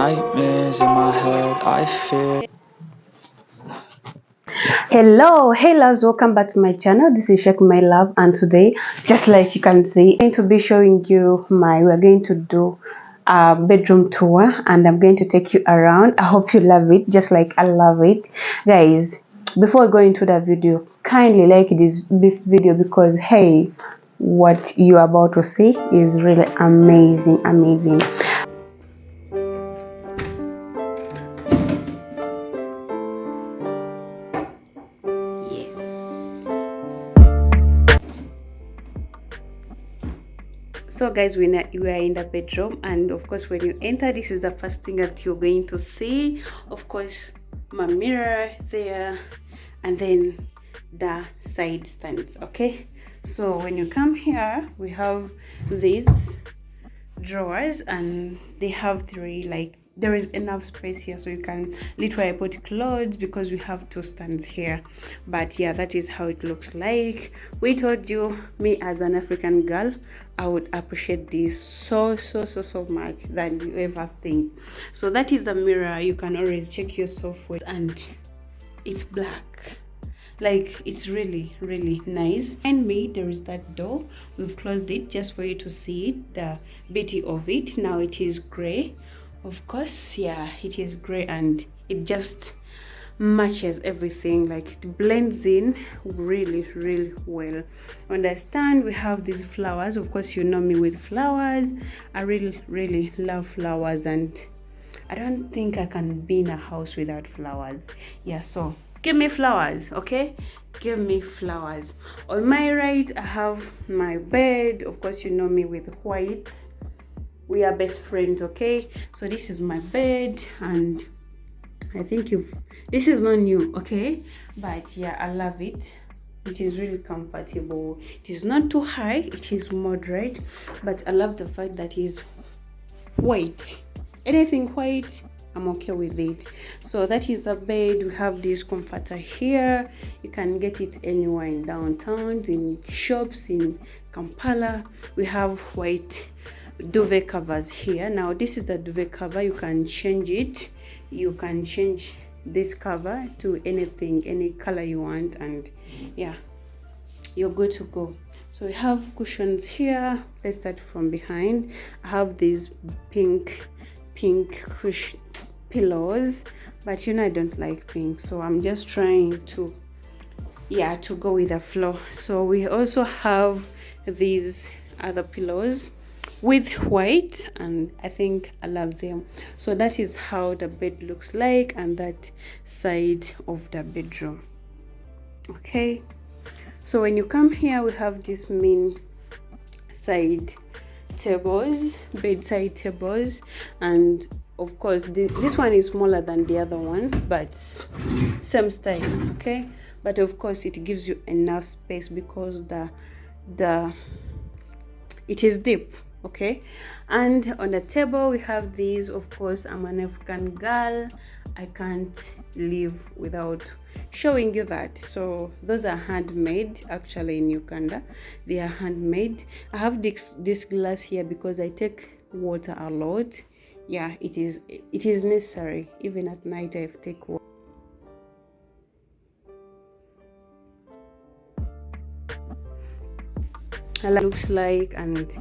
nightmares in my head, I fear. Hey loves, welcome back to my channel. This is Shakie, my love, and today, just like you can see, I'm going to be showing you we're going to do a bedroom tour, and I'm going to take you around. I hope you love it just like I love it. Guys, before I go into the video, kindly like this video, because hey, what you're about to see is really amazing. So guys, we are in the bedroom, and of course when you enter, this is the first thing that you're going to see. Of course, my mirror there, and then the side stands. Okay, so when you come here, we have these drawers, and they have three, like there is enough space here so you can literally put clothes, because we have two stands here. But yeah, that is how it looks like. We told you, me as an African girl, I would appreciate this so much than you ever think. So that is the mirror. You can always check yourself with, and it's black. Like, it's really nice. Behind me there is that door. We've closed it just for you to see it, the beauty of it. Now it is gray, of course. Yeah, it is gray, and it just matches everything. Like, it blends in really well. Understand, we have these flowers. Of course, you know me with flowers. I really love flowers, and I don't think I can be in a house without flowers. Yeah, so give me flowers, okay? Give me flowers. On my right, I have my bed. Of course, you know me with white. We are best friends, okay? So this is my bed, and I think this is not new, okay? But yeah, I love it. It is really comfortable. It is not too high, it is moderate, but I love the fact that it is white. Anything white, I'm okay with it. So that is the bed. We have this comforter here. You can get it anywhere in downtown, in shops in Kampala. We have white duvet covers here. Now this is the duvet cover. You can change it. You can change this cover to anything, any color you want, and yeah, you're good to go. So we have cushions here. Let's start from behind. I have these pink cushion pillows, but you know I don't like pink, so I'm just trying to go with the flow. So we also have these other pillows with white, and I think I love them. So that is how the bed looks like, and that side of the bedroom. Okay, so when you come here, we have this main side tables, bedside tables, and of course this one is smaller than the other one, but same style, okay? But of course it gives you enough space because it is deep, okay? And on the table we have these. Of course, I'm an African girl, I can't live without showing you that. So those are handmade, actually, in Uganda. They are handmade. I have this glass here because I take water a lot. Yeah, it is necessary. Even at night I take water. Looks like, and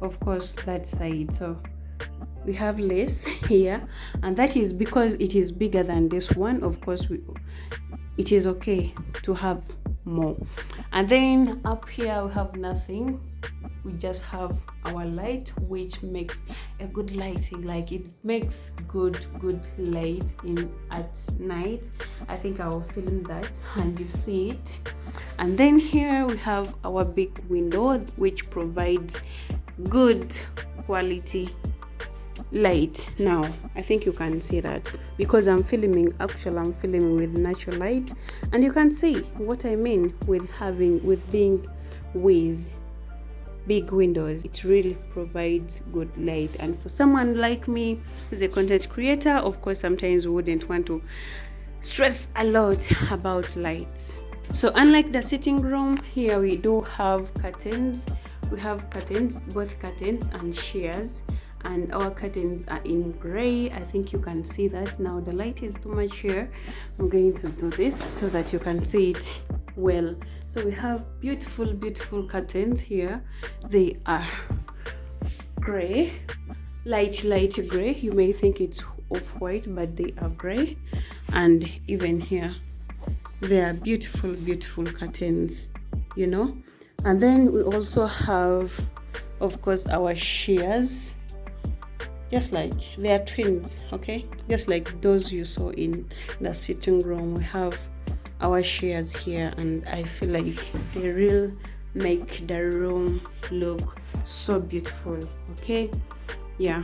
of course that side. So we have lace here, and that is because it is bigger than this one. Of course, it is okay to have more. And then up here we have nothing. We just have our light, which makes a good lighting. Like, it makes good light in at night. I think I will film that and you see it. And then here we have our big window, which provides good quality light. Now I think you can see that because I'm filming with natural light, and you can see what I mean with being with big windows. It really provides good light. And for someone like me who's a content creator, of course sometimes we wouldn't want to stress a lot about lights. So unlike the sitting room, here we do have curtains. We have curtains, both curtains and shears, and our curtains are in gray. I think you can see that now. The light is too much here. I'm going to do this so that you can see it well. So we have beautiful curtains here. They are gray, light gray. You may think it's off-white, but they are gray. And even here they are beautiful curtains, you know. And then we also have, of course, our shears, just like they are twins, okay, just like those you saw in the sitting room. We have our shears here, and I feel like they really make the room look so beautiful. Okay, yeah.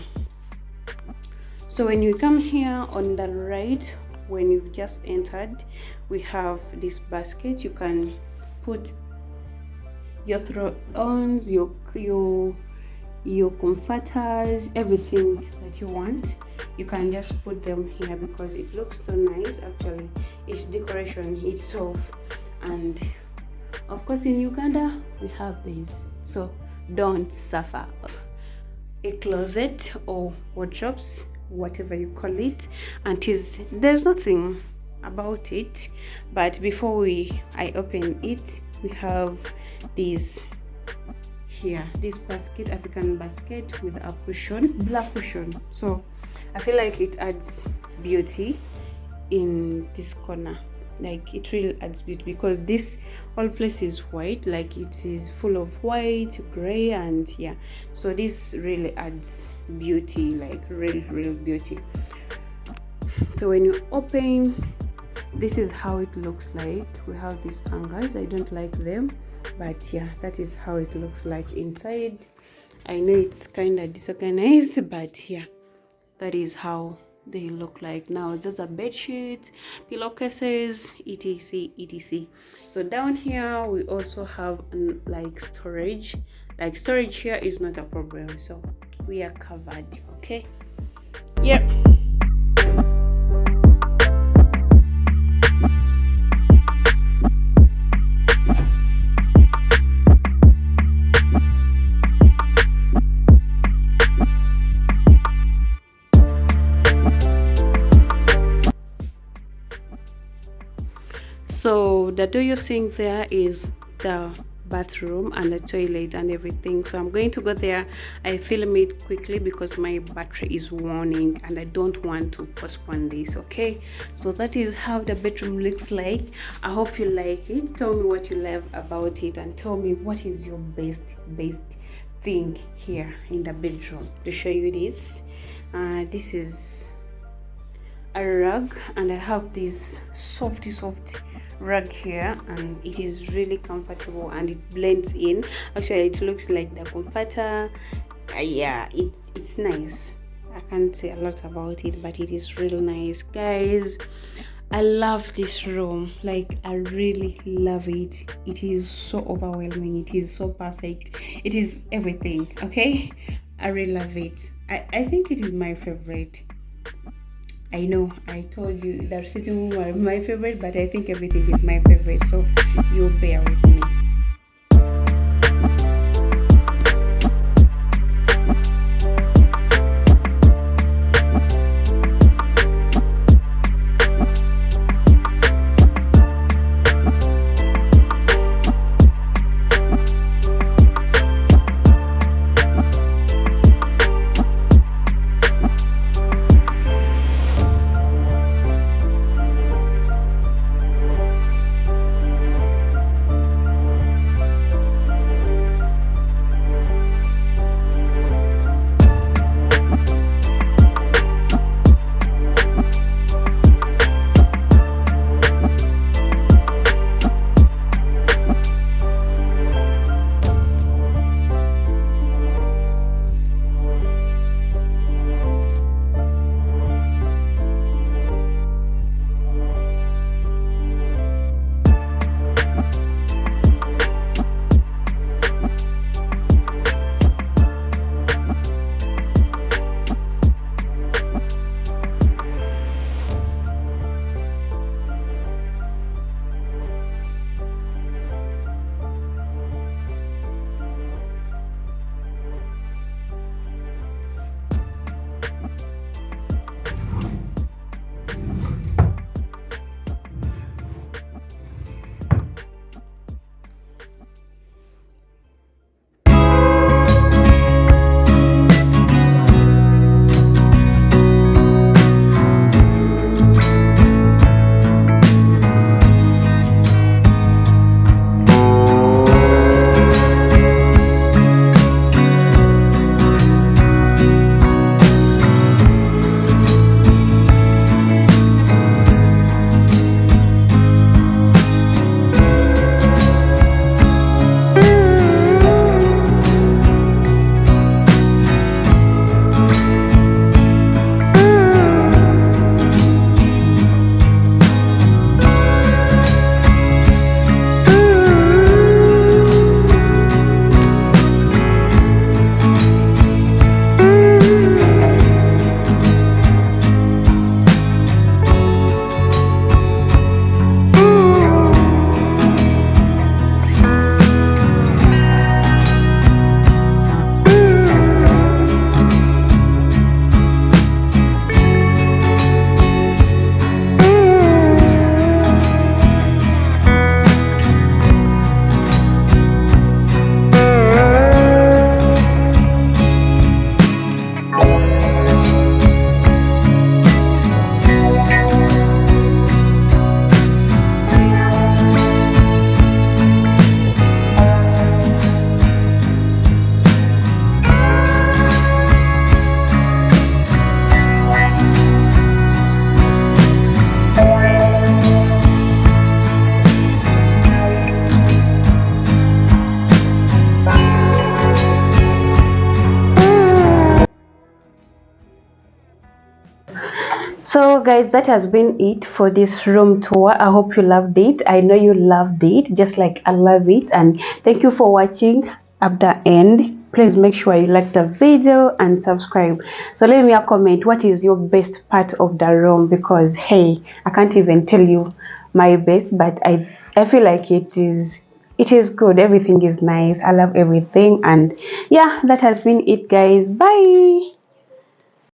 So when you come here on the right, when you've just entered, we have this basket. You can put your throw-ons, your comforters, everything that you want. You can just put them here because it looks so nice. Actually, it's decoration itself. And of course, in Uganda we have these, so don't suffer. A closet or wardrobes, whatever you call it, and there's nothing about it. But before I open it, we have this here, this basket, African basket with a cushion, black cushion. So I feel like it adds beauty in this corner. Like it really adds beauty because this whole place is white, like it is full of white, gray, and yeah, so this really adds beauty, like real beauty. So when you open, this is how it looks like. We have these hangers. I don't like them, but yeah, that is how it looks like inside. I know it's kind of disorganized, but yeah, that is how they look like. Now those are bed sheets, pillowcases, etc. So down here we also have like storage. Like storage here is not a problem, so we are covered. Okay, yep. So the door you're seeing there is the bathroom and the toilet and everything. So I'm going to go there. I film it quickly because my battery is warning and I don't want to postpone this. Okay, so that is how the bedroom looks like. I hope you like it. Tell me what you love about it and tell me what is your best thing here in the bedroom. To show you this, this is a rug, and I have this soft rug here, and it is really comfortable and it blends in. Actually, it looks like the comforter. Yeah, it's nice. I can't say a lot about it, but it is real nice, guys. I love this room. Like, I really love it. It is so overwhelming. It is so perfect. It is everything. Okay, I really love it. I think it is my favorite. I know I told you that sitting room was my favorite, but I think everything is my favorite, so you bear with me. So guys, that has been it for this room tour. I hope you loved it. I know you loved it just like I love it, and thank you for watching up the end. Please make sure you like the video and subscribe. So leave me a comment, what is your best part of the room? Because hey, I can't even tell you my best, but I feel like it is good. Everything is nice. I love everything. And yeah, that has been it guys. Bye.